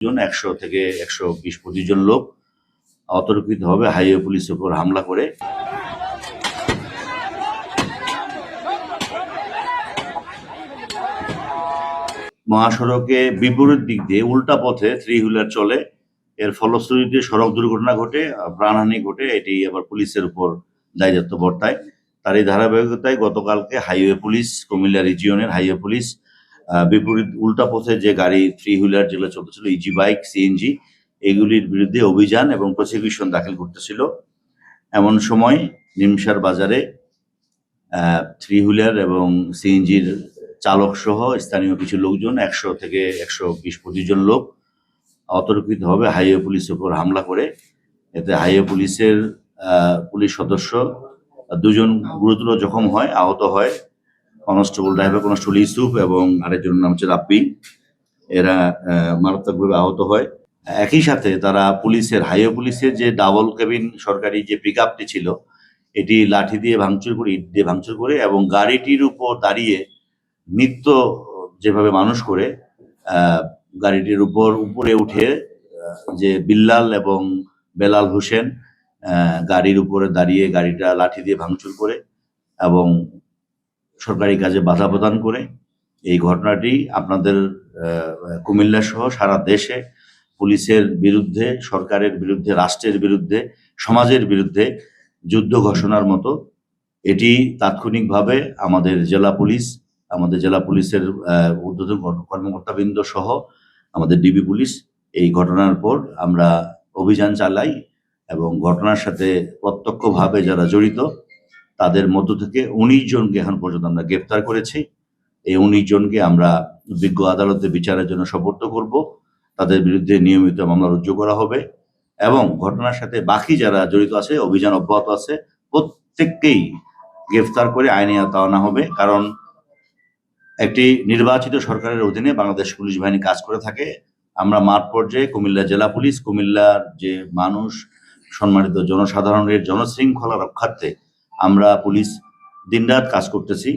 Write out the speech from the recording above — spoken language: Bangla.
100 থেকে 120-25 জন লোক অতর্কিতভাবে হাইওয়ে পুলিশের উপর হামলা করে মহাসড়কে বিপরীত দিক দিয়ে উল্টা পথে 3 হুইলার চলে। এর ফলশ্রুতিতে সড়ক দুর্ঘটনা ঘটে, প্রাণহানি ঘটে। এটি আবার পুলিশের উপর দায়িত্ব বর্তায়। তার এই ধারাবাহিকতায় গতকালকে হাইওয়ে পুলিশ, কুমিল্লা রিজিয়নের হাইওয়ে পুলিশ বিপরীত উল্টা পথে যে গাড়ি 3 হুইলার যেগুলো চলতেছিল, ইজি বাইক, সিএনজি, এগুলির বিরুদ্ধে অভিযান এবং প্রসিকিউশন দাখিল করতেছিল। এমন সময় নিমসার বাজারে 3 হুইলার এবং সিএনজির চালক সহ স্থানীয় কিছু লোকজন 100 থেকে 120-25 জন লোক অতর্কিতভাবে হাইওয়ে পুলিশের উপর হামলা করে। এতে হাইওয়ে পুলিশের পুলিশ সদস্য 2 জন গুরুতর জখম হয়, আহত হয়। ড্রাইভার কনস্টেবল ইউসুফ এবং আরেকজনের নাম হচ্ছে রাব্বি। এরা মারাত্মকভাবে আহত হয়। একই সাথে তারা হাইওয়ে পুলিশের যে ডাবল কেবিন সরকারি যে পিকআপটি ছিল, এটি লাঠি দিয়ে ভাঙচুর করে, ইট দিয়ে ভাঙচুর করে এবং গাড়িটির উপর দাঁড়িয়ে নিত্য যেভাবে মানুষ করে গাড়িটির উপরে উঠে যে বিল্লাল এবং বেলাল হোসেন গাড়ির উপরে দাঁড়িয়ে গাড়িটা লাঠি দিয়ে ভাঙচুর করে এবং সরকারি কাজে বাধা প্রদান করে। এই ঘটনাটি আপনাদের কুমিল্লা সহ সারা দেশে পুলিশের বিরুদ্ধে, সরকারের বিরুদ্ধে, রাষ্ট্রের বিরুদ্ধে, সমাজের বিরুদ্ধে যুদ্ধ ঘোষণার মতো। এটি তাৎক্ষণিকভাবে আমাদের জেলা পুলিশের ঊর্ধ্বতন কর্মকর্তাবৃন্দ সহ আমাদের ডিবি পুলিশ এই ঘটনার পর আমরা অভিযান চালাই এবং ঘটনার সাথে প্রত্যক্ষভাবে যারা জড়িত তাদের মধ্য থেকে 19 জনকে এখন পর্যন্ত আমরা গ্রেপ্তার করেছি। এই 19 জনকে আমরা বিজ্ঞ আদালতে বিচারের জন্য সোপর্দ করব। তাদের বিরুদ্ধে নিয়মিত মামলা রুজু করা হবে এবং ঘটনার সাথে বাকি যারা জড়িত আছে, অভিযান অব্যাহত আছে, প্রত্যেককেই গ্রেফতার করে আইনে আওতায় আনা হবে। কারণ একটি নির্বাচিত সরকারের অধীনে বাংলাদেশ পুলিশ বাহিনী কাজ করে থাকে। আমরা মাঠ পর্যায়ে কুমিল্লা জেলা পুলিশ, কুমিল্লার যে মানুষ, সম্মানিত জনসাধারণের জনশৃঙ্খলা রক্ষার্থে আমরা পুলিশ দিনরাত কাজ করতেছি।